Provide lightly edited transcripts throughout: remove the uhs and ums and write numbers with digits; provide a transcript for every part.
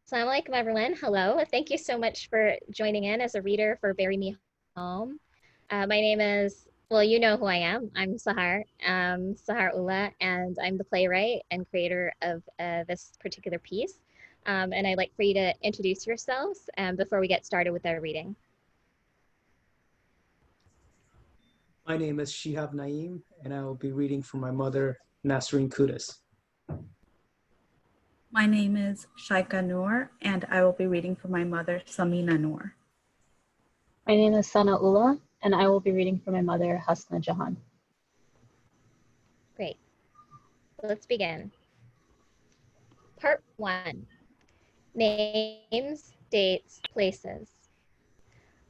Assalamu alaikum, everyone. Hello. Thank you so much for joining in as a reader for Bury Me Home. My name is, well, you know who I am. I'm Sahar, Sahar Ullah, and I'm the playwright and creator of this particular piece. And I'd like for you to introduce yourselves before we get started with our reading. My name is Shihab Naeem, and I will be reading for my mother, Nasreen Kudus. My name is Shaika Noor, and I will be reading for my mother, Samina Noor. My name is Sana Ullah, and I will be reading for my mother, Hasna Jahan. Great. Let's begin. Part 1. Names, dates, places.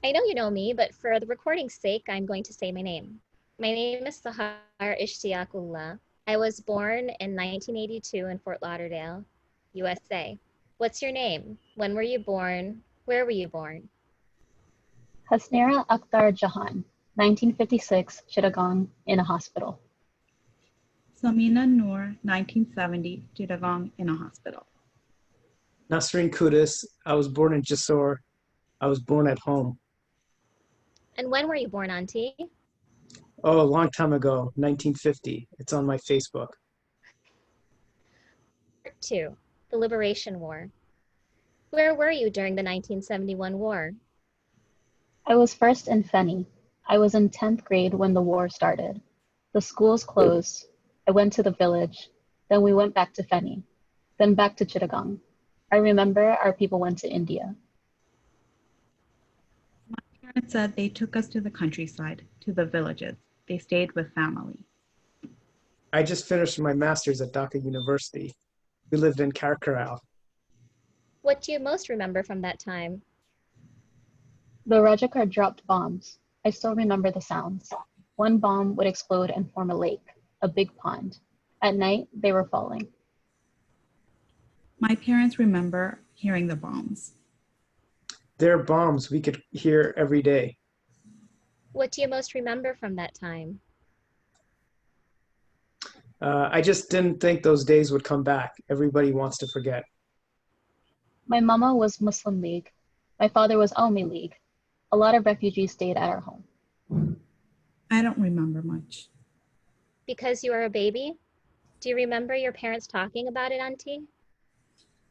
I know you know me, but for the recording's sake, I'm going to say my name. My name is Sahar Ishtiaque Ullah. I was born in 1982 in Fort Lauderdale, USA. What's your name? When were you born? Where were you born? Hasnera Akhtar Jahan, 1956, Chittagong, in a hospital. Samina Noor, 1970, Chittagong, in a hospital. Nasreen Kudus, I was born in Jessore. I was born at home. And when were you born, Auntie? Oh, a long time ago, 1950. It's on my Facebook. Part 2. The Liberation War. Where were you during the 1971 war? I was first in Feni. I was in 10th grade when the war started. The schools closed. I went to the village. Then we went back to Feni. Then back to Chittagong. I remember our people went to India. My parents said they took us to the countryside, to the villages. They stayed with family. I just finished my master's at Dhaka University. We lived in Karkaral. What do you most remember from that time? The Rajakar dropped bombs. I still remember the sounds. One bomb would explode and form a lake, a big pond. At night, they were falling. My parents remember hearing the bombs. There are bombs we could hear every day. What do you most remember from that time? I just didn't think those days would come back. Everybody wants to forget. My mama was Muslim League. My father was Almi League. A lot of refugees stayed at our home. I don't remember much. Because you were a baby? Do you remember your parents talking about it, Auntie?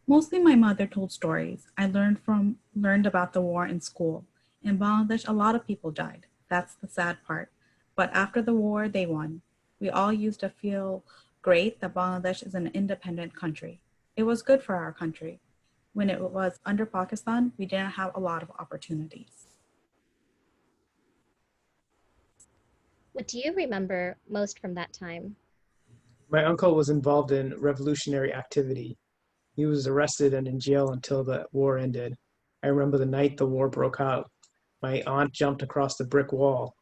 Mostly my mother told stories. I learned about the war in school. In Bangladesh, a lot of people died. That's the sad part. But after the war, they won. We all used to feel great that Bangladesh is an independent country. It was good for our country. When it was under Pakistan, we didn't have a lot of opportunities. What do you remember most from that time? My uncle was involved in revolutionary activity. He was arrested and in jail until the war ended. I remember the night the war broke out. My aunt jumped across the brick wall.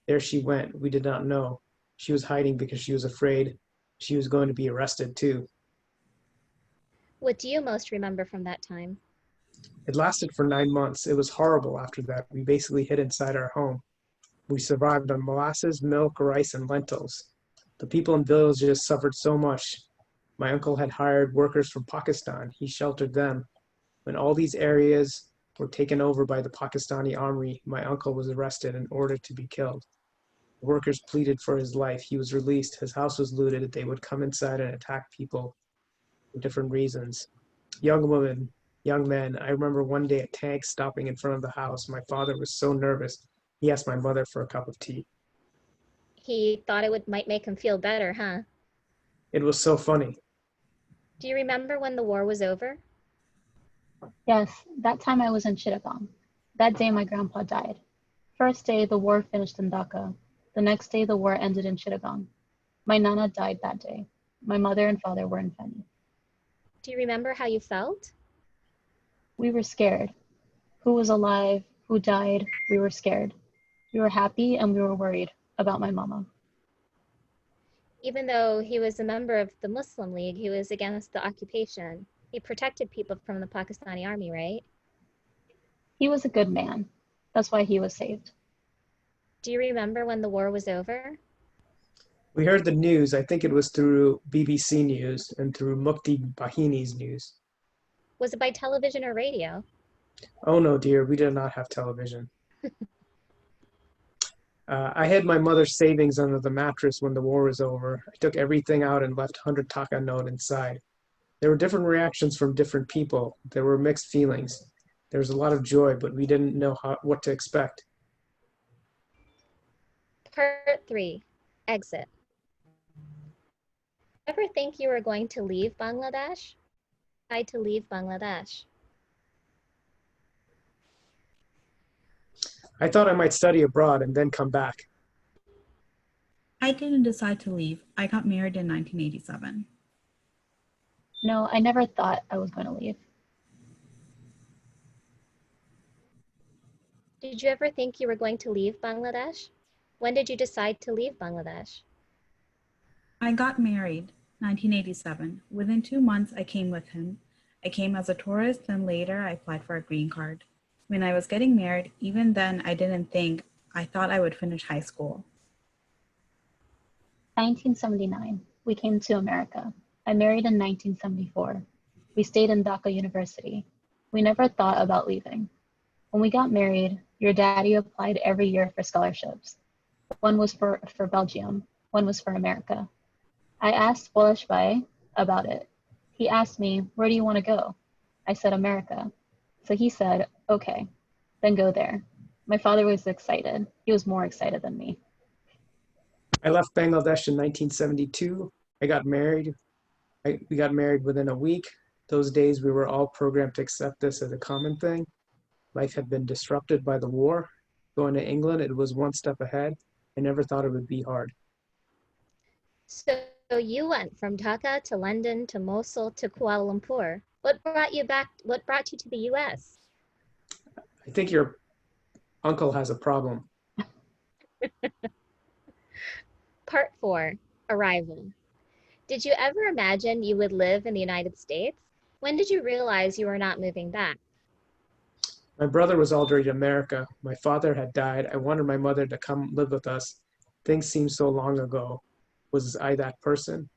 There she went. We did not know. She was hiding because she was afraid she was going to be arrested too. What do you most remember from that time? It lasted for 9 months. It was horrible after that. We basically hid inside our home. We survived on molasses, milk, rice, and lentils. The people in villages suffered so much. My uncle had hired workers from Pakistan. He sheltered them. When all these areas were taken over by the Pakistani army, my uncle was arrested and ordered to be killed. The workers pleaded for his life. He was released. His house was looted. They would come inside and attack people for different reasons. Young women, young men. I remember one day a tank stopping in front of the house. My father was so nervous. He asked my mother for a cup of tea. He thought it might make him feel better, huh? It was so funny. Do you remember when the war was over? Yes, that time I was in Chittagong. That day my grandpa died. First day the war finished in Dhaka. The next day the war ended in Chittagong. My nana died that day. My mother and father were in Feni. Do you remember how you felt? We were scared. Who was alive? Who died? We were scared. We were happy and we were worried about my mama. Even though he was a member of the Muslim League, he was against the occupation. He protected people from the Pakistani army, right? He was a good man. That's why he was saved. Do you remember when the war was over? We heard the news. I think it was through BBC News and through Mukti Bahini's news. Was it by television or radio? Oh no, dear, we did not have television. I hid my mother's savings under the mattress when the war was over. I took everything out and left 100 taka note inside. There were different reactions from different people. There were mixed feelings. There was a lot of joy, but we didn't know what to expect. Part 3, exit. Ever think you were going to leave Bangladesh? Tried to leave Bangladesh. I thought I might study abroad and then come back. I didn't decide to leave. I got married in 1987. No, I never thought I was going to leave. Did you ever think you were going to leave Bangladesh? When did you decide to leave Bangladesh? I got married 1987. Within 2 months, I came with him. I came as a tourist, and later I applied for a green card. When I was getting married, even then I didn't think, I thought I would finish high school. 1979, we came to America. I married in 1974. We stayed in Dhaka University. We never thought about leaving. When we got married, your daddy applied every year for scholarships. One was for Belgium, one was for America. I asked Polish Bhai about it. He asked me, where do you want to go? I said, America. So he said, okay, then go there. My father was excited. He was more excited than me. I left Bangladesh in 1972. I got married. We got married within a week. Those days we were all programmed to accept this as a common thing. Life had been disrupted by the war. Going to England, it was one step ahead. I never thought it would be hard. So you went from Dhaka to London to Mosul to Kuala Lumpur. What brought you back? What brought you to the US? I think your uncle has a problem. Part 4, arrival. Did you ever imagine you would live in the United States? When did you realize you were not moving back? My brother was already in America. My father had died. I wanted my mother to come live with us. Things seemed so long ago. Was I that person?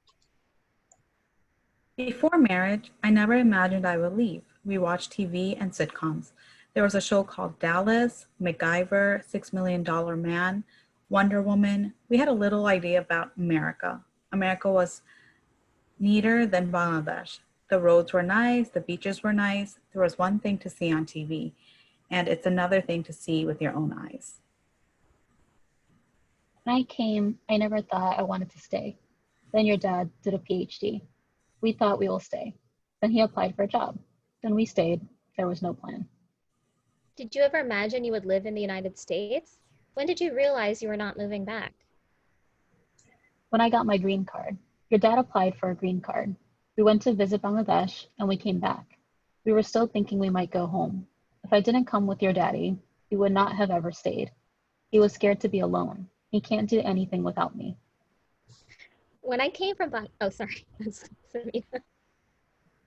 Before marriage, I never imagined I would leave. We watched TV and sitcoms. There was a show called Dallas, MacGyver, $6 Million Man, Wonder Woman. We had a little idea about America. America was neater than Bangladesh. The roads were nice, the beaches were nice. There was one thing to see on TV, and it's another thing to see with your own eyes. When I came, I never thought I wanted to stay. Then your dad did a PhD. We thought we will stay. Then he applied for a job. Then we stayed. There was no plan. Did you ever imagine you would live in the United States? When did you realize you were not moving back? When I got my green card, your dad applied for a green card. We went to visit Bangladesh and we came back. We were still thinking we might go home. If I didn't come with your daddy, he would not have ever stayed. He was scared to be alone. He can't do anything without me. When I came from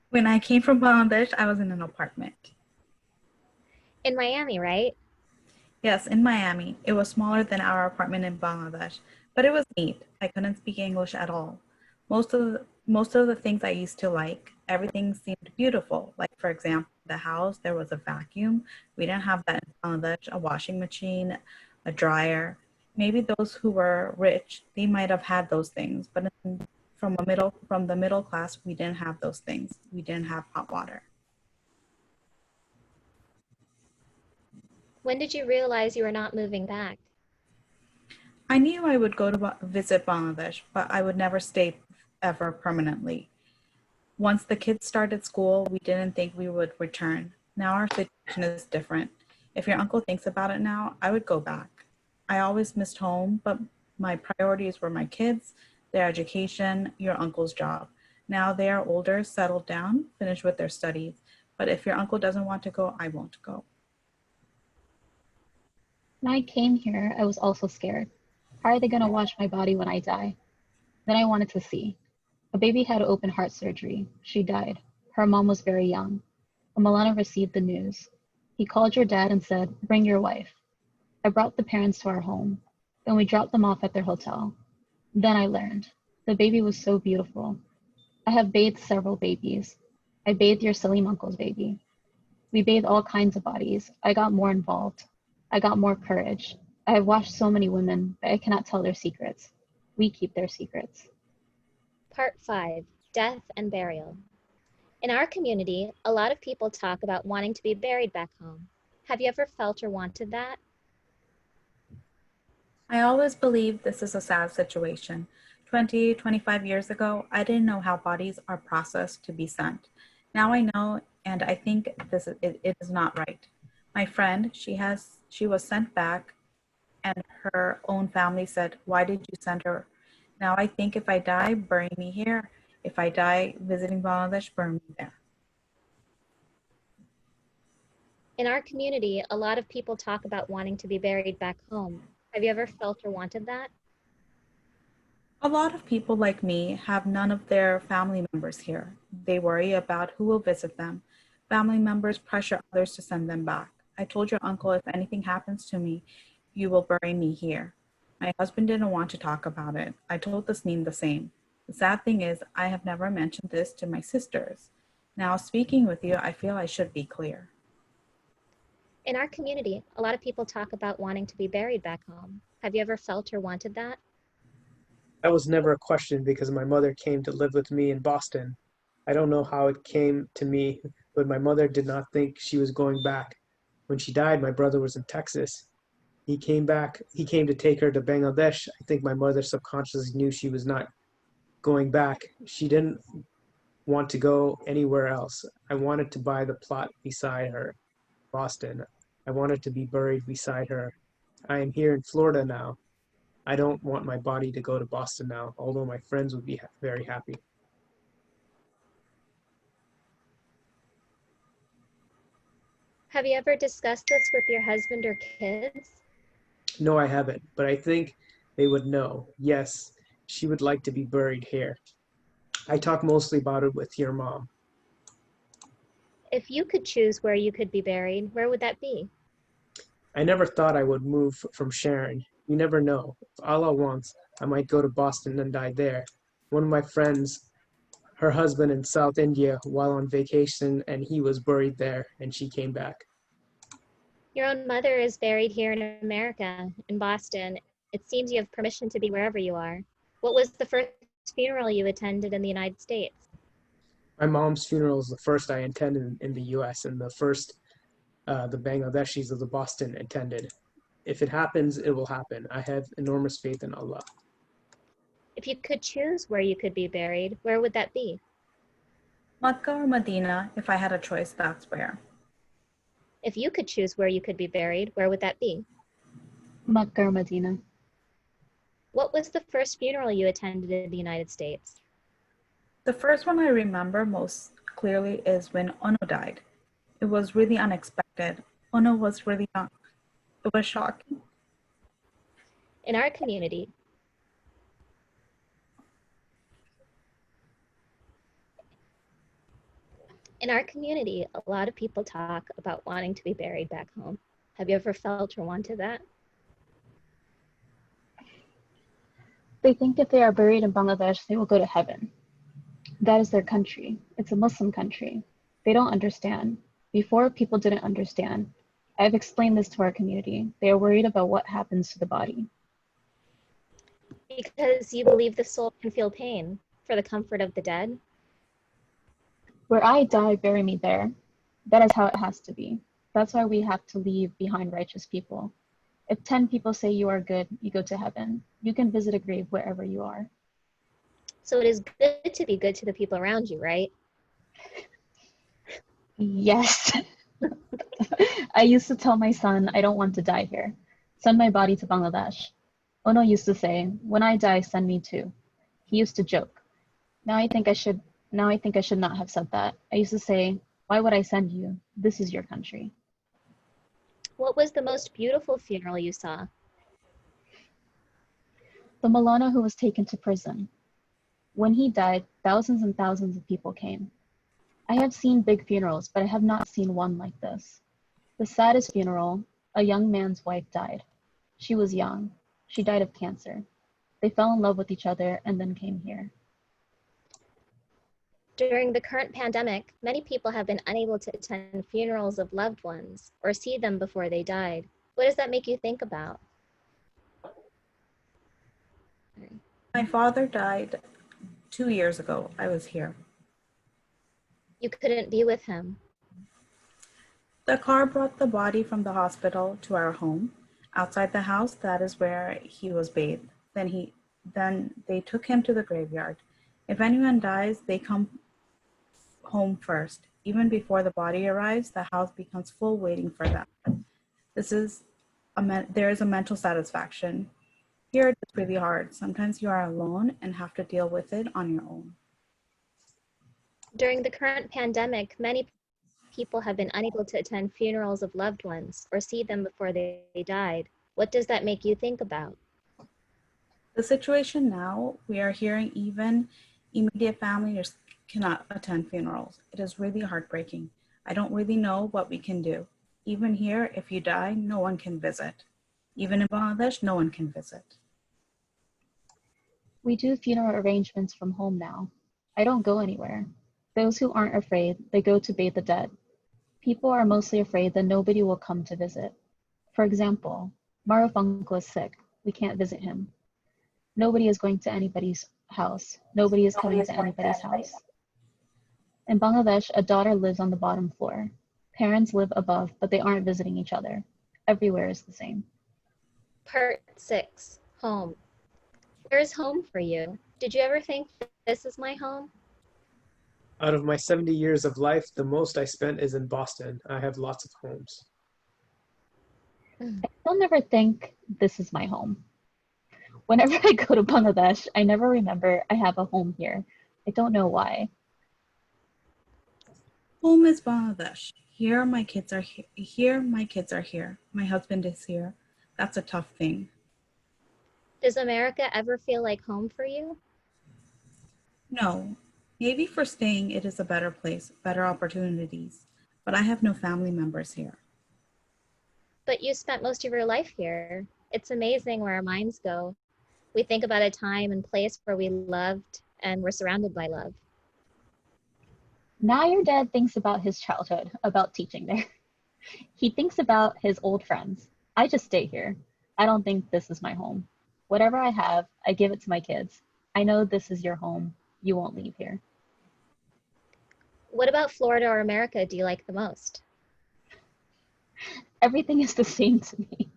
When I came from Bangladesh, I was in an apartment. in Miami, right? Yes, in Miami. It was smaller than our apartment in Bangladesh, but it was neat. I couldn't speak English at all. Most of the things I used to like, everything seemed beautiful. Like, for example, the house, there was a vacuum. We didn't have that in Bangladesh, a washing machine, a dryer. Maybe those who were rich, they might have had those things, but from the middle class, we didn't have those things. We didn't have hot water. When did you realize you were not moving back? I knew I would go to visit Bangladesh, but I would never stay ever permanently. Once the kids started school, we didn't think we would return. Now our situation is different. If your uncle thinks about it now, I would go back. I always missed home, but my priorities were my kids, their education, your uncle's job. Now they are older, settled down, finished with their studies. But if your uncle doesn't want to go, I won't go. When I came here, I was also scared. How are they going to wash my body when I die? Then I wanted to see. A baby had open heart surgery. She died. Her mom was very young. When Milana received the news, he called your dad and said, bring your wife. I brought the parents to our home. Then we dropped them off at their hotel. Then I learned. The baby was so beautiful. I have bathed several babies. I bathed your Salim uncle's baby. We bathed all kinds of bodies. I got more involved. I got more courage. I have watched so many women, but I cannot tell their secrets. We keep their secrets. Part 5, Death and Burial. In our community, a lot of people talk about wanting to be buried back home. Have you ever felt or wanted that? I always believed this is a sad situation. 20, 25 years ago, I didn't know how bodies are processed to be sent. Now I know, and I think it is not right. My friend, she was sent back, and her own family said, "Why did you send her?" Now I think if I die, bury me here. If I die visiting Bangladesh, bury me there. In our community, a lot of people talk about wanting to be buried back home. Have you ever felt or wanted that? A lot of people like me have none of their family members here. They worry about who will visit them. Family members pressure others to send them back. I told your uncle, if anything happens to me, you will bury me here. My husband didn't want to talk about it. I told Tasneem the same. The sad thing is, I have never mentioned this to my sisters. Now, speaking with you, I feel I should be clear. In our community, a lot of people talk about wanting to be buried back home. Have you ever felt or wanted that? That was never a question because my mother came to live with me in Boston. I don't know how it came to me, but my mother did not think she was going back. When she died, my brother was in Texas. He came back, he came to take her to Bangladesh. I think my mother subconsciously knew she was not going back. She didn't want to go anywhere else. I wanted to buy the plot beside her, Boston. I wanted to be buried beside her. I am here in Florida now. I don't want my body to go to Boston now, although my friends would be very happy. Have you ever discussed this with your husband or kids? No, I haven't, but I think they would know. Yes, she would like to be buried here. I talk mostly about it with your mom. If you could choose where you could be buried, where would that be? I never thought I would move from Sharon. You never know. If Allah wants, I might go to Boston and die there. One of my friends, her husband in South India while on vacation, and he was buried there, and she came back. Your own mother is buried here in America, in Boston. It seems you have permission to be wherever you are. What was the first funeral you attended in the United States? My mom's funeral is the first I attended in the US, and the first the Bangladeshis of the Boston attended. If it happens, it will happen. I have enormous faith in Allah. If you could choose where you could be buried, where would that be? Makkah or Medina, if I had a choice, that's where. If you could choose where you could be buried, where would that be? Makkah or Medina. What was the first funeral you attended in the United States? The first one I remember most clearly is when Ono died. It was really unexpected. Ono was really young. It was shocking. In our community, a lot of people talk about wanting to be buried back home. Have you ever felt or wanted that? They think if they are buried in Bangladesh, they will go to heaven. That is their country. It's a Muslim country. They don't understand. Before, people didn't understand. I've explained this to our community. They are worried about what happens to the body. Because you believe the soul can feel pain for the comfort of the dead? Where I die, bury me there. That is how it has to be. That's why we have to leave behind righteous people. If 10 people say you are good, you go to heaven. You can visit a grave wherever you are. So it is good to be good to the people around you, right? Yes. I used to tell my son, I don't want to die here. Send my body to Bangladesh. Ono used to say, when I die, send me too. He used to joke. Now I think I should not have said that. I used to say, why would I send you? This is your country. What was the most beautiful funeral you saw? The Maulana who was taken to prison. When he died, thousands and thousands of people came. I have seen big funerals, but I have not seen one like this. The saddest funeral, a young man's wife died. She was young. She died of cancer. They fell in love with each other and then came here. During the current pandemic, many people have been unable to attend funerals of loved ones or see them before they died. What does that make you think about? My father died 2 years ago. I was here. You couldn't be with him. The car brought the body from the hospital to our home. Outside the house, that is where he was bathed. Then they took him to the graveyard. If anyone dies, they come home first. Even before the body arrives, the house becomes full waiting for them. There is a mental satisfaction. Here it's really hard. Sometimes you are alone and have to deal with it on your own. During the current pandemic, many people have been unable to attend funerals of loved ones or see them before they died. What does that make you think about? The situation now, we are hearing even immediate families cannot attend funerals. It is really heartbreaking. I don't really know what we can do. Even here, if you die, no one can visit. Even in Bangladesh, no one can visit. We do funeral arrangements from home now. I don't go anywhere. Those who aren't afraid, they go to bathe the dead. People are mostly afraid that nobody will come to visit. For example, Maruf uncle is sick. We can't visit him. Nobody is going to anybody's house. Nobody is coming to anybody's house. In Bangladesh, a daughter lives on the bottom floor. Parents live above, but they aren't visiting each other. Everywhere is the same. Part 6, home. Where is home for you? Did you ever think this is my home? Out of my 70 years of life, the most I spent is in Boston. I have lots of homes. I still never think this is my home. Whenever I go to Bangladesh, I never remember I have a home here. I don't know why. Home is Bangladesh. Here my kids are here. Here my kids are here. My husband is here. That's a tough thing. Does America ever feel like home for you? No, maybe for staying it is a better place, better opportunities, but I have no family members here. But you spent most of your life here. It's amazing where our minds go. We think about a time and place where we loved and were surrounded by love. Now your dad thinks about his childhood, about teaching there. He thinks about his old friends. I just stay here. I don't think this is my home. Whatever I have, I give it to my kids. I know this is your home. You won't leave here. What about Florida or America do you like the most? Everything is the same to me.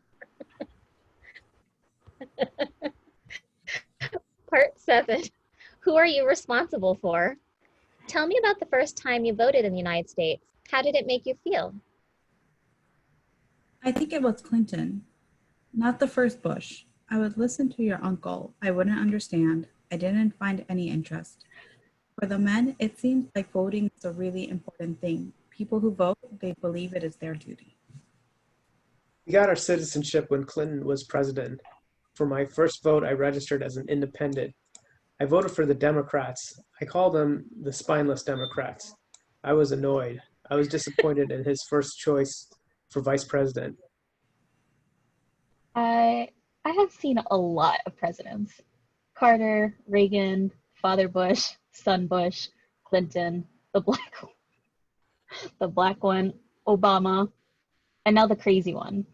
Part 7, who are you responsible for? Tell me about the first time you voted in the United States. How did it make you feel? I think it was Clinton, not the first Bush. I would listen to your uncle. I wouldn't understand. I didn't find any interest. For the men, it seems like voting is a really important thing. People who vote, they believe it is their duty. We got our citizenship when Clinton was president. For my first vote, I registered as an independent. I voted for the Democrats. I call them the spineless Democrats. I was annoyed. I was disappointed in his first choice for vice president. I have seen a lot of presidents. Carter, Reagan, Father Bush, Son Bush, Clinton, the black one, Obama, and now the crazy one.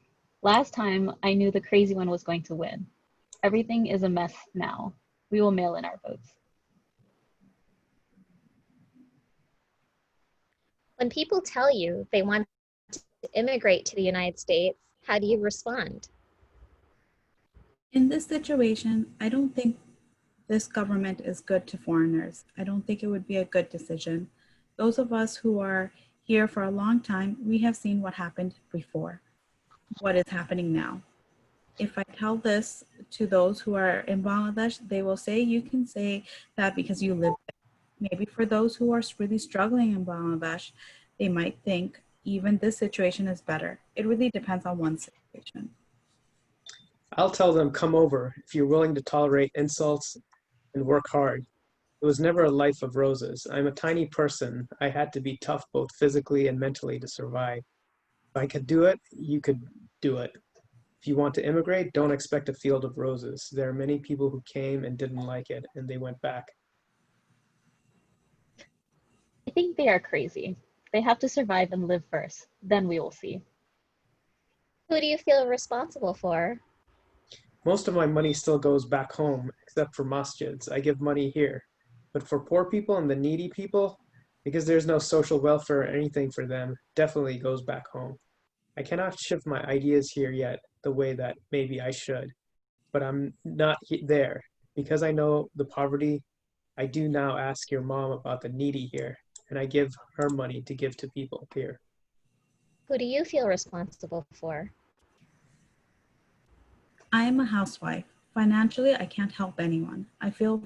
Last time I knew the crazy one was going to win. Everything is a mess now. We will mail in our votes. When people tell you they want to immigrate to the United States, how do you respond? In this situation, I don't think this government is good to foreigners. I don't think it would be a good decision. Those of us who are here for a long time, we have seen what happened before, what is happening now. If I tell this to those who are in Bangladesh, they will say, you can say that because you live there. Maybe for those who are really struggling in Bangladesh, they might think even this situation is better. It really depends on one situation. I'll tell them, come over if you're willing to tolerate insults and work hard. It was never a life of roses. I'm a tiny person. I had to be tough both physically and mentally to survive. If I could do it, you could do it. If you want to immigrate, don't expect a field of roses. There are many people who came and didn't like it, and they went back. think they are crazy. They have to survive and live first. Then we will see. Who do you feel responsible for? Most of my money still goes back home, except for masjids. I give money here. But for poor people and the needy people, because there's no social welfare or anything for them, definitely goes back home. I cannot shift my ideas here yet the way that maybe I should, but I'm not there. Because I know the poverty, I do now ask your mom about the needy here, and I give her money to give to people here. Who do you feel responsible for? I am a housewife. Financially, I can't help anyone. I feel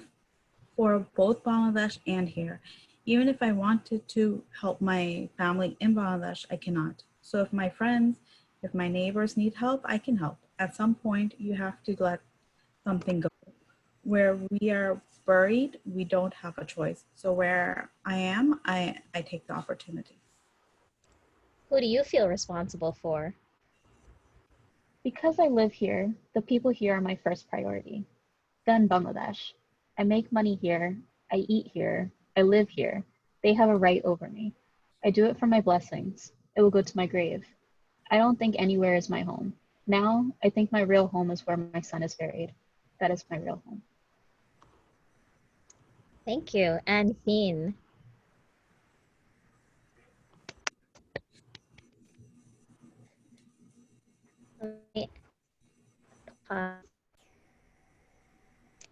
for both Bangladesh and here. Even if I wanted to help my family in Bangladesh, I cannot. So if my friends, if my neighbors need help, I can help. At some point, you have to let something go. Where we are buried, we don't have a choice. So where I am, I take the opportunity. Who do you feel responsible for? Because I live here, the people here are my first priority. Then Bangladesh. I make money here, I eat here, I live here. They have a right over me. I do it for my blessings. It will go to my grave. I don't think anywhere is my home. Now, I think my real home is where my son is buried. That is my real home. Thank you. And Heen.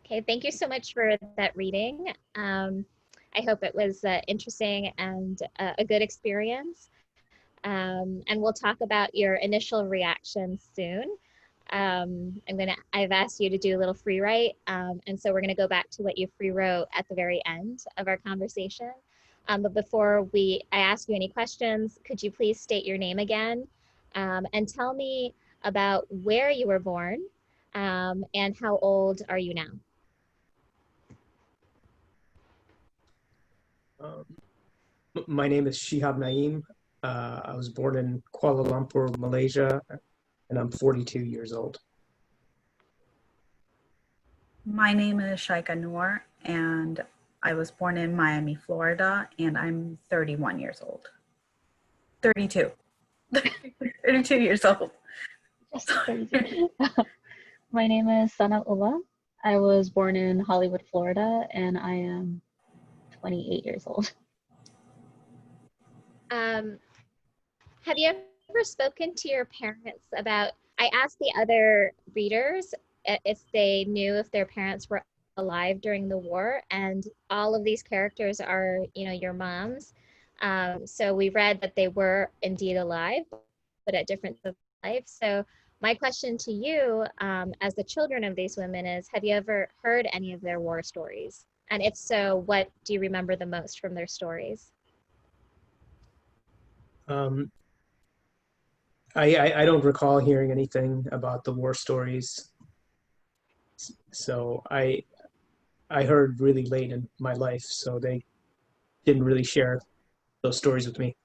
Okay, thank you so much for that reading. I hope it was interesting and a good experience. And we'll talk about your initial reaction soon. I've asked you to do a little free write. And so we're gonna go back to what you free wrote at the very end of our conversation. But before I ask you any questions, could you please state your name again and tell me about where you were born and how old are you now? My name is Shihab Naeem. I was born in Kuala Lumpur, Malaysia, and I'm 42 years old. My name is Shaika Noor, and I was born in Miami, Florida, and I'm 31 years old. 32. 32 years old. Just 32. My name is Sana Ullah. I was born in Hollywood, Florida, and I am 28 years old. Have you ever spoken to your parents about, I asked the other readers if they knew if their parents were alive during the war, and all of these characters are, your moms. So we read that they were indeed alive, but at different times of life. So my question to you, as the children of these women is, have you ever heard any of their war stories? And if so, what do you remember the most from their stories? I don't recall hearing anything about the war stories. So I heard really late in my life, so they didn't really share those stories with me.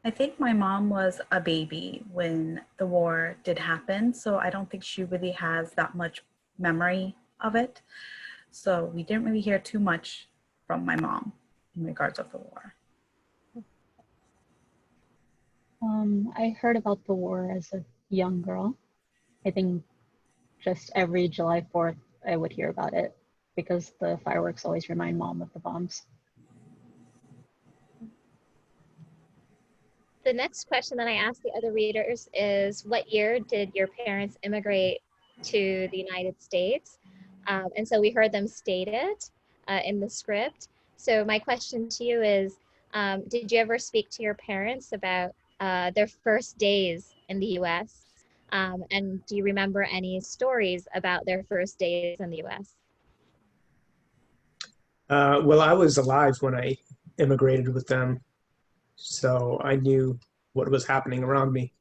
I think my mom was a baby when the war did happen, so I don't think she really has that much memory of it. So we didn't really hear too much from my mom in regards of the war. I heard about the war as a young girl. I think just every July 4th, I would hear about it because the fireworks always remind mom of the bombs. The next question that I asked the other readers is, what year did your parents immigrate to the United States? And so we heard them state it in the script. So my question to you is, did you ever speak to your parents about their first days in the US? And do you remember any stories about their first days in the US? Well, I was alive when I immigrated with them, so I knew what was happening around me.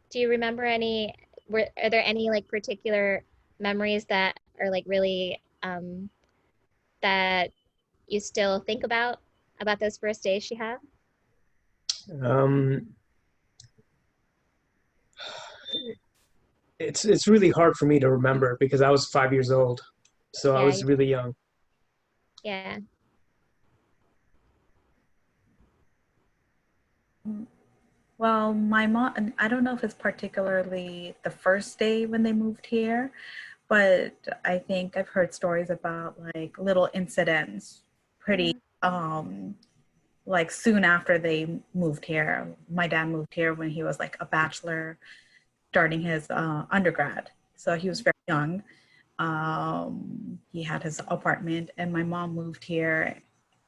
Do you remember are there any like particular memories that are like really that you still think about those first days she had? Um, it's really hard for me to remember because I was 5 years old. So I Yeah, was really young. yeah. Well, my mom, and I don't know if it's particularly the first day when they moved here, but I think I've heard stories about like little incidents pretty like soon after they moved here. My dad moved here when he was like a bachelor starting his undergrad. So he was very young. He had his apartment, and my mom moved here,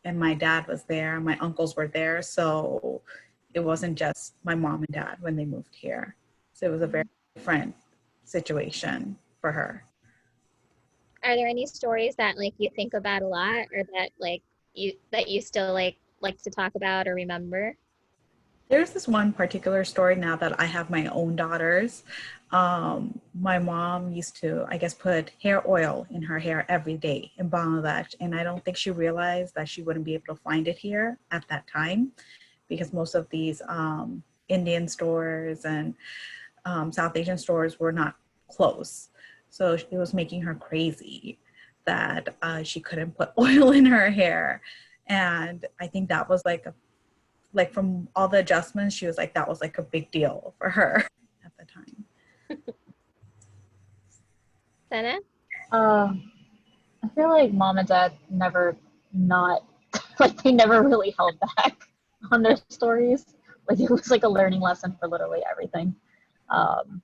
and my dad was there. My uncles were there. So it wasn't just my mom and dad when they moved here. So it was a very different situation for her. Are there any stories that like you think about a lot, or that you still like to talk about or remember? There's this one particular story now that I have my own daughters. My mom used to, I guess, put hair oil in her hair every day in Bangladesh. And I don't think she realized that she wouldn't be able to find it here at that time because most of these Indian stores and South Asian stores were not close. So it was making her crazy that she couldn't put oil in her hair. And I think that was like from all the adjustments, she was like, that was like a big deal for her at the time. Sana? Uh, I feel like mom and dad never not like they never really held back on their stories. Like it was like a learning lesson for literally everything. Um,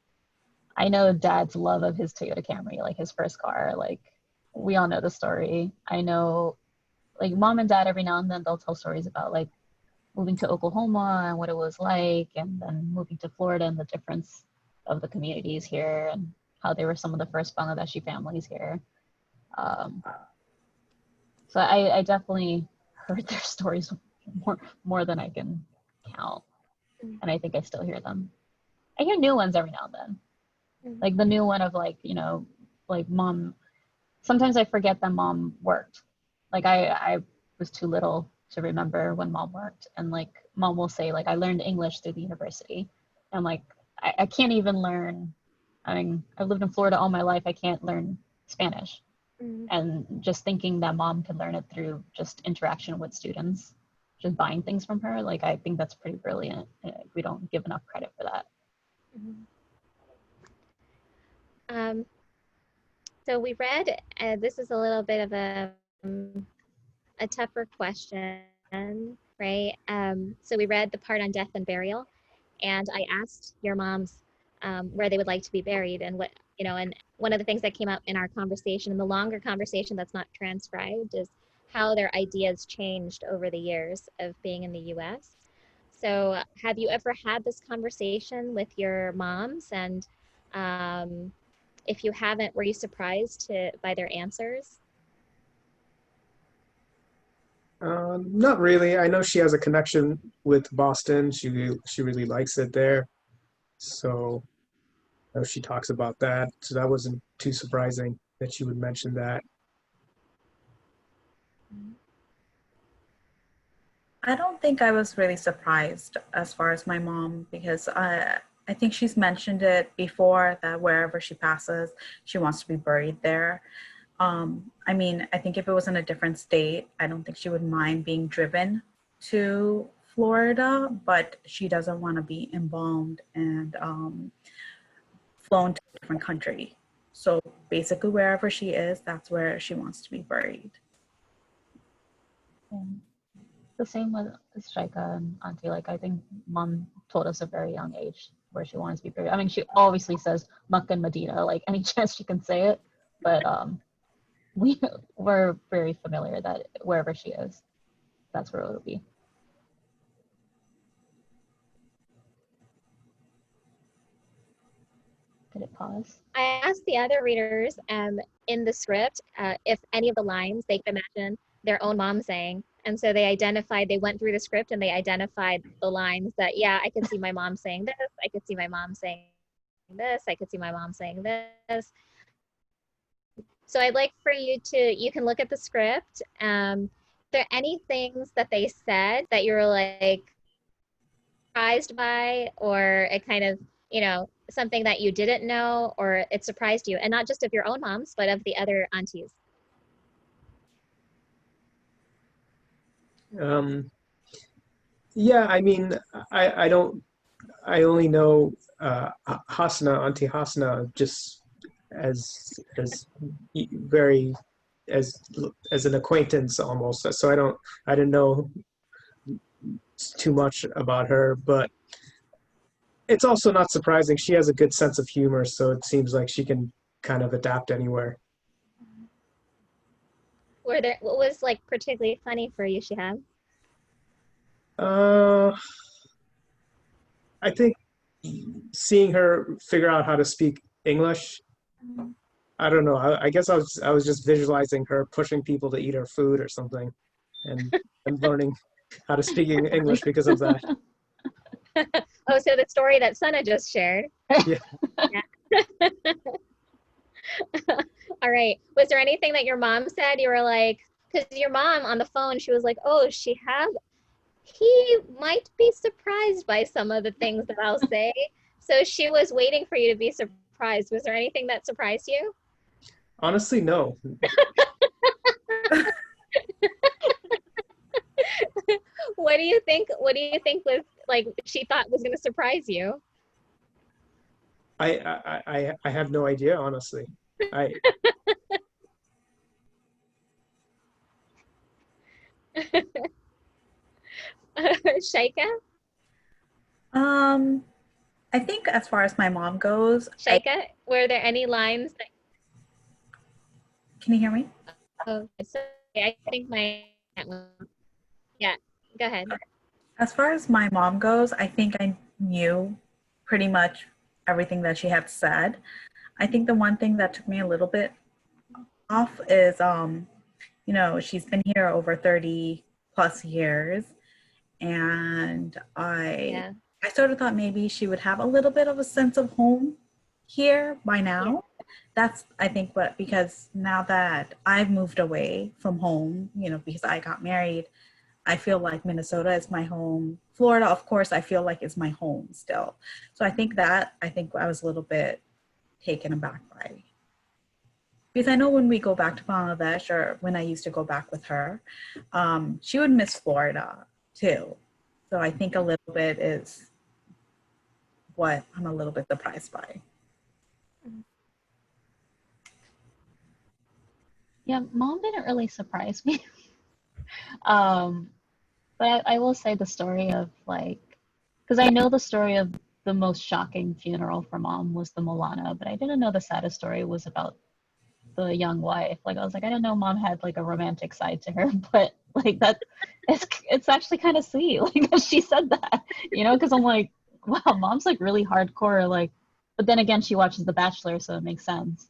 I know dad's love of his Toyota Camry, like his first car. Like we all know the story. I know, like mom and dad every now and then they'll tell stories about like moving to Oklahoma and what it was like, and then moving to Florida and the difference of the communities here and how they were some of the first Bangladeshi families here. Um, so I definitely heard their stories more than I can count, and I think I still hear them. I hear new ones every now and then, like the new one of like like mom. Sometimes I forget that mom worked. Like I was too little to remember when mom worked, and like mom will say like I learned English through the university, and like I can't even learn. I mean, I've lived in Florida all my life. I can't learn Spanish, and just thinking that mom could learn it through just interaction with students, just buying things from her. Like I think that's pretty brilliant. We don't give enough credit for that. Um, so we read, this is a little bit of a tougher question, right? So we read the part on death and burial, and I asked your moms where they would like to be buried, and what, and one of the things that came up in our conversation, in the longer conversation that's not transcribed, is how their ideas changed over the years of being in the US. So have you ever had this conversation with your moms? And if you haven't, were you surprised by their answers? Not really. I know she has a connection with Boston. She really likes it there. So I know she talks about that. So that wasn't too surprising that she would mention that. I don't think I was really surprised as far as my mom because I think she's mentioned it before that wherever she passes, she wants to be buried there. I mean, I think if it was in a different state, I don't think she would mind being driven to Florida, but she doesn't want to be embalmed and flown to a different country. So basically, wherever she is, that's where she wants to be buried. Yeah. The same with Shaika and Auntie. Like I think mom told us at a very young age where she wants to be buried. I mean, she obviously says Makkah and Medina, like any chance she can say it, but we were very familiar that wherever she is, that's where it'll be. Did it pause? I asked the other readers in the script if any of the lines they could imagine their own mom saying. And so they went through the script and they identified the lines that, yeah, I could see my mom saying this. I could see my mom saying this. I could see my mom saying this. So I'd like for you can look at the script. Are there any things that they said that you were like surprised by, or it kind of, something that you didn't know or it surprised you, and not just of your own moms, but of the other aunties? Um, yeah, I mean, I don't. I only know Hasna, Auntie Hasna, just as very as as an acquaintance almost. So I didn't know too much about her, but it's also not surprising. She has a good sense of humor, so it seems like she can kind of adapt anywhere. What was like particularly funny for you, Shihab? Uh, I think seeing her figure out how to speak English, I don't know. I guess I was just visualizing her pushing people to eat her food or something, and learning how to speak English because of that. Oh, so the story that Sana just shared. Yeah. Yeah. All right. Was there anything that your mom said you were like, because your mom on the phone, she was like, oh, he might be surprised by some of the things that I'll say. So she was waiting for you to be surprised. Was there anything that surprised you? Honestly, no. What do you think? What do you think was like she thought was going to surprise you? I have no idea, honestly. I Shaika? Um, I think as far as my mom goes, Shaika, were there any lines that, can you hear me? oh, so I think yeah, go ahead. As far as my mom goes, I think I knew pretty much everything that she had said. I think the one thing that took me a little bit off is, she's been here over 30 plus years, and Yeah, I sort of thought maybe she would have a little bit of a sense of home here by yeah, now. That's, I think, what, because now that I've moved away from home, because I got married, I feel like Minnesota is my home. Florida, of course, I feel like is my home still. So I think I was a little bit taken aback by, because I know when we go back to Bangladesh, or when I used to go back with her, she would miss Florida too. So I think a little bit is what I'm a little bit surprised by. Yeah, mom didn't really surprise me. Um, but I will say the story of like, because I know the story of the most shocking funeral for mom was the Molana, but I didn't know the saddest story was about the young wife. Like I was like, I didn't know mom had like a romantic side to her, but like that, it's actually kind of sweet. Like that she said that, because I'm like, wow, mom's like really hardcore. Like, but then again, she watches The Bachelor, so it makes sense.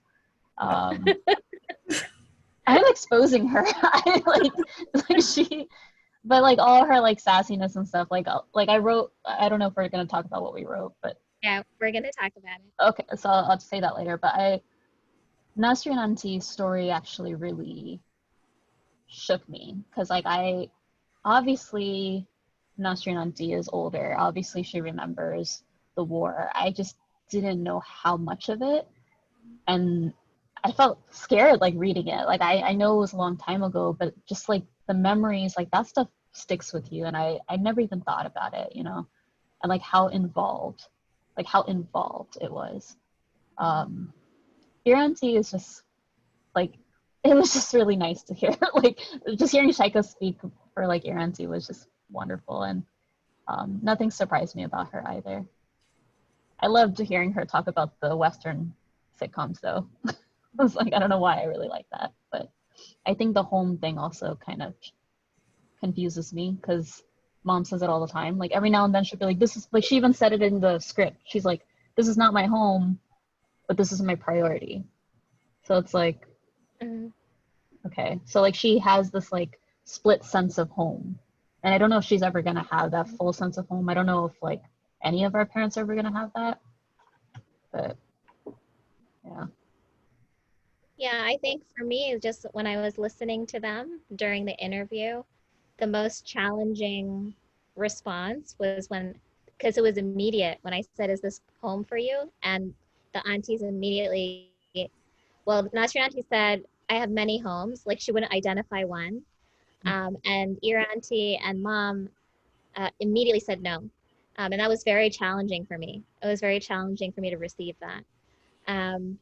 Um, I'm exposing her. I like she, but like all her like sassiness and stuff. Like I wrote. I don't know if we're gonna talk about what we wrote, but yeah, we're gonna talk about it. okay. So I'll say that later. But Nasri and Auntie's story actually really shook me because like I obviously Nasri and Auntie is older. Obviously she remembers the war. I just didn't know how much of it, and I felt scared like reading it. Like I know it was a long time ago, but just like the memories, like that stuff sticks with you. And I never even thought about it, and like how involved it was. Um, Your auntie is just like, it was just really nice to hear. Like just hearing Shaika speak for like your auntie was just wonderful. And nothing surprised me about her either. I loved hearing her talk about the Western sitcoms though. I was like, I don't know why I really like that, but I think the home thing also kind of confuses me because mom says it all the time. Like every now and then she'll be like, this is like, she even said it in the script. She's like, this is not my home, but this is my priority. So it's like, Mhm. okay. So like she has this like split sense of home. And I don't know if she's ever gonna have that full sense of home. I don't know if like any of our parents are ever gonna have that. But yeah. Yeah, I think for me, just when I was listening to them during the interview, the most challenging response was because it was immediate when I said, "Is this home for you?" And the aunties immediately, well, Nasri auntie said, "I have many homes." Like she wouldn't identify one, And your auntie and mom immediately said no. And that was very challenging for me. It was very challenging for me to receive that. And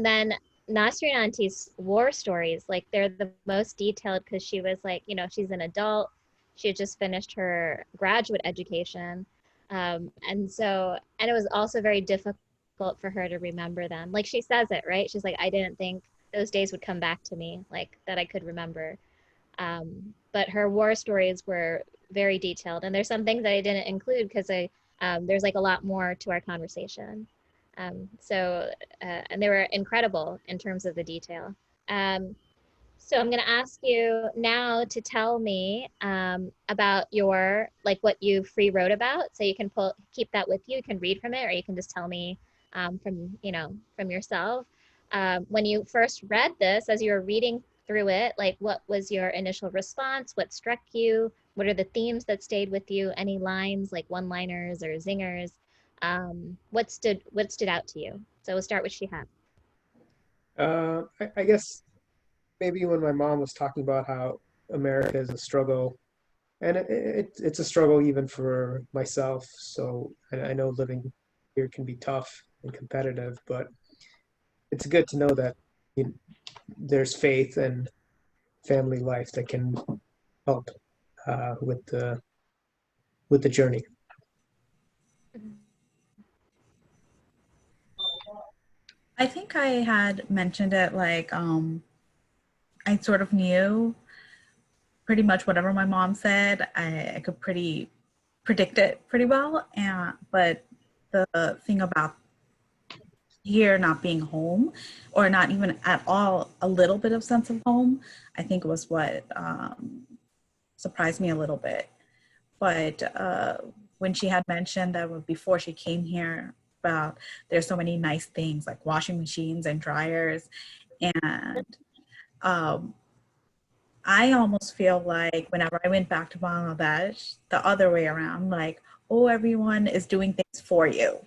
then Nasreen auntie's war stories, like they're the most detailed because she was like, you know, she's an adult. She had just finished her graduate education. And it was also very difficult for her to remember them. Like she says it, right? She's like, I didn't think those days would come back to me, like that I could remember. But her war stories were very detailed. And there's some things that I didn't include because there's like a lot more to our conversation. And they were incredible in terms of the detail. So I'm going to ask you now to tell me about your, like what you free wrote about. So you can keep that with you. You can read from it, or you can just tell me from yourself. When you first read this, as you were reading through it, like what was your initial response? What struck you? What are the themes that stayed with you? Any lines, like one-liners or zingers? What stood out to you? So we'll start with Shihab. I guess maybe when my mom was talking about how America is a struggle, and it's a struggle even for myself. So I know living here can be tough and competitive, but it's good to know that there's faith and family life that can help with the journey. I think I had mentioned it like I sort of knew pretty much whatever my mom said. I could predict it pretty well. But the thing about here not being home, or not even at all a little bit of sense of home, I think was what surprised me a little bit. But when she had mentioned that before she came here about there's so many nice things like washing machines and dryers, and I almost feel like whenever I went back to Bangladesh, the other way around, like, oh, everyone is doing things for you.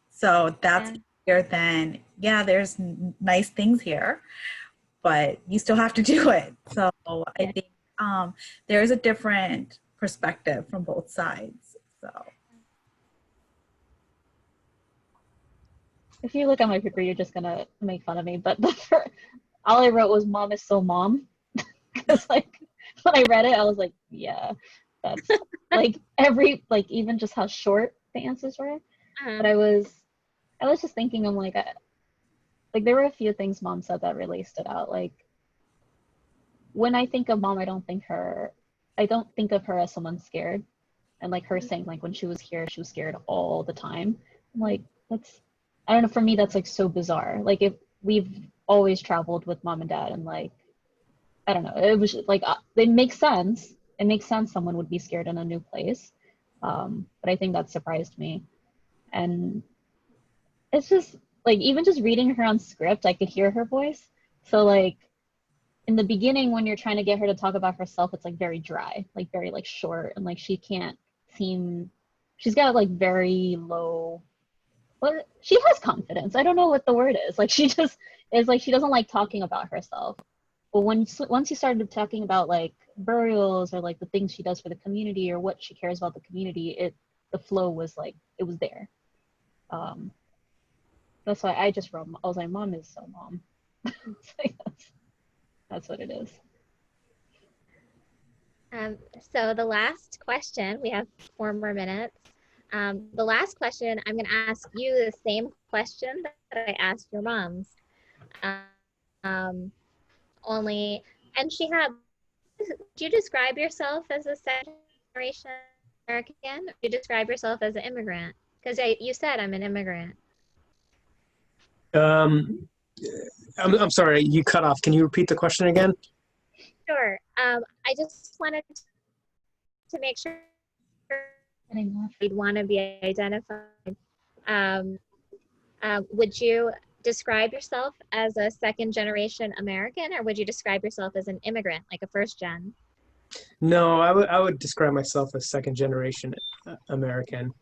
So that's easier than, yeah, there's nice things here, but you still have to do it. So I think there's a different perspective from both sides. So If you look at my paper, you're just gonna make fun of me. But all I wrote was "Mom is so mom," because like when I read it, I was like, yeah, that's like even just how short the answers were. But I was just thinking, I'm like, there were a few things Mom said that really stood out. Like when I think of Mom, I don't think of her as someone scared, and like her saying like when she was here, she was scared all the time. I'm like, I don't know, for me that's like so bizarre. Like if we've always traveled with Mom and Dad, and like I don't know, it was like it makes sense. It makes sense someone would be scared in a new place. But I think that surprised me. And it's just like even just reading her on script, I could hear her voice. So like in the beginning when you're trying to get her to talk about herself, it's like very dry, like very like short, and like she's got like very low, well, she has confidence. I don't know what the word is. Like she just is like she doesn't like talking about herself. But once you started talking about like burials or like the things she does for the community or what she cares about the community, the flow was like it was there. That's why I just wrote. I was like, Mom is so mom. Like, that's what it is. So the last question, we have 4 more minutes. The last question, I'm going to ask you the same question that I asked your moms. And Shihab, do you describe yourself as a second generation American, or do you describe yourself as an immigrant? Because you said I'm an immigrant. I'm sorry, you cut off. Can you repeat the question again? Sure. I just wanted to make sure you'd want to be identified. Would you describe yourself as a second generation American, or would you describe yourself as an immigrant, like a first gen? No, I would describe myself as second generation American,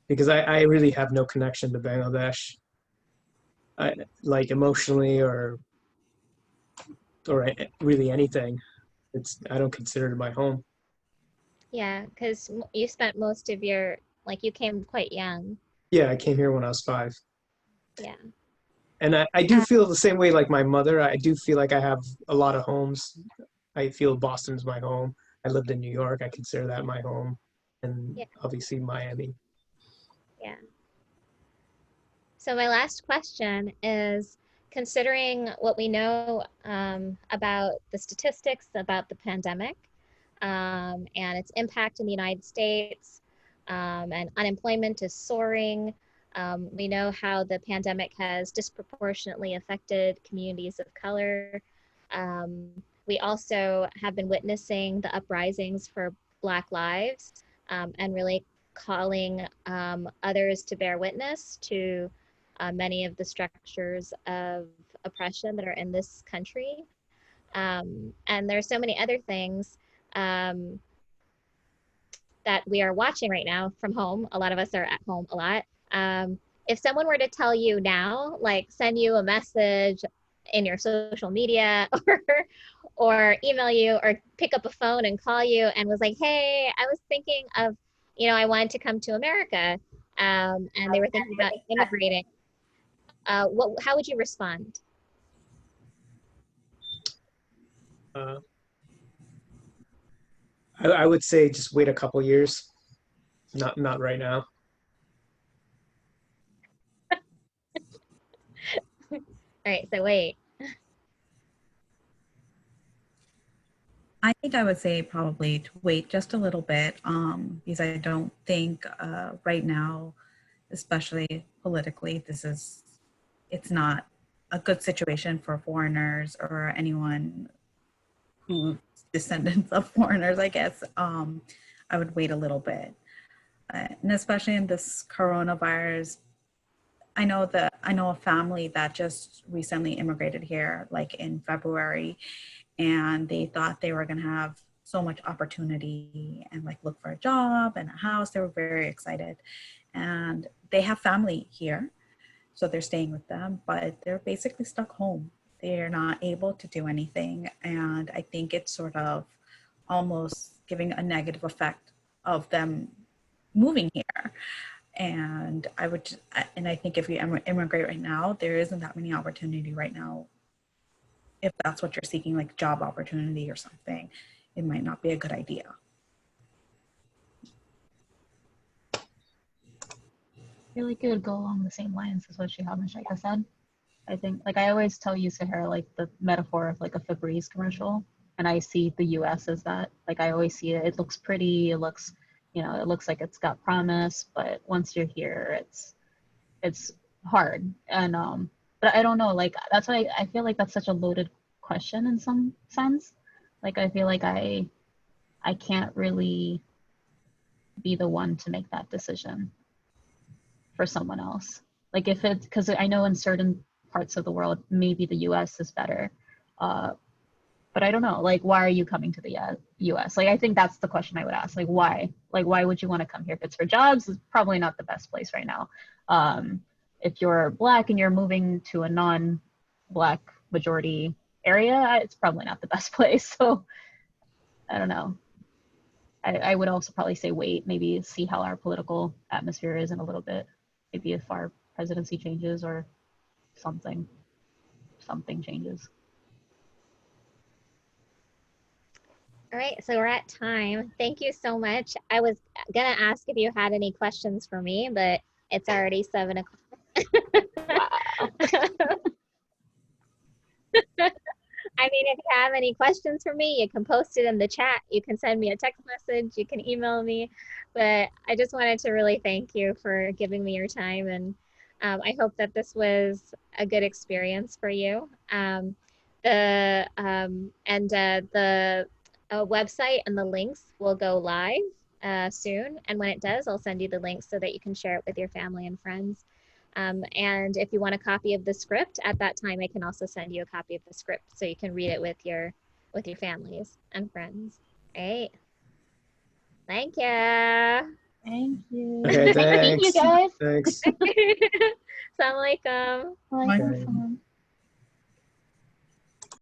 because I really have no connection to Bangladesh, like emotionally or really anything. I don't consider it my home. Yeah, because you spent most of your, like, you came quite young. Yeah, I came here when I was 5. Yeah. And I do Uh, feel the same way like my mother. I do feel like I have a lot of homes. I feel Boston's my home. I lived in New York. I consider that my home. And yeah, obviously Miami. yeah. So my last question is, considering what we know about the statistics about the pandemic and its impact in the United States, and unemployment is soaring. We know how the pandemic has disproportionately affected communities of color. Um, we also have been witnessing the uprisings for Black lives, and really calling others to bear witness to many of the structures of oppression that are in this country. And there's so many other things um, that we are watching right now from home. A lot of us are at home a lot. If someone were to tell you now, like send you a message in your social media or email you or pick up a phone and call you and was like, hey, I was thinking of, I wanted to come to America, and they were thinking about immigrating, how would you respond? Uh, I would say just wait a couple years. Not right now. All right, so wait. I think I would say probably to wait just a little bit, because I don't think right now, especially politically, it's not a good situation for foreigners or anyone who's descendants of foreigners, I guess. I would wait a little bit. And especially in this coronavirus, I know a family that just recently immigrated here, like in February, and they thought they were going to have so much opportunity and like look for a job and a house. They were very excited, and they have family here, so they're staying with them, but they're basically stuck home. They're not able to do anything, and I think it's sort of almost giving a negative effect of them moving here. And I think if you immigrate right now, there isn't that many opportunity right now. If that's what you're seeking, like job opportunity or something, it might not be a good idea. I feel like it would go along the same lines as what Shika said. I think, like I always tell you, Sahar, like the metaphor of like a Febreze commercial, and I see the U.S. as that. Like I always see it. It looks pretty. It looks, it looks like it's got promise. But once you're here, it's hard. And but I don't know. Like that's why I feel like that's such a loaded question in some sense. Like I feel like I can't really be the one to make that decision for someone else. Like if it's because I know in certain parts of the world, maybe the US is better. Uh, but I don't know, like, why are you coming to the US? Like, I think that's the question I would ask. Like, why? Like, why would you want to come here? If it's for jobs, it's probably not the best place right now. If you're Black and you're moving to a non-Black majority area, it's probably not the best place. So I don't know. I would also probably say wait, maybe see how our political atmosphere is in a little bit. Maybe if our presidency changes or something changes. All right, so we're at time. Thank you so much. I was gonna ask if you had any questions for me, but it's already 7 o'clock. Wow. I mean, if you have any questions for me, you can post it in the chat. You can send me a text message. You can email me. But I just wanted to really thank you for giving me your time. And I hope that this was a good experience for you. The website and the links will go live soon. And when it does, I'll send you the links so that you can share it with your family and friends. And if you want a copy of the script at that time, I can also send you a copy of the script so you can read it with your families and friends. All right. Thank you. Thank you. Okay, Nice meeting you thanks. guys. Thanks. Assalamualaikum. Walaikum Okay. salam.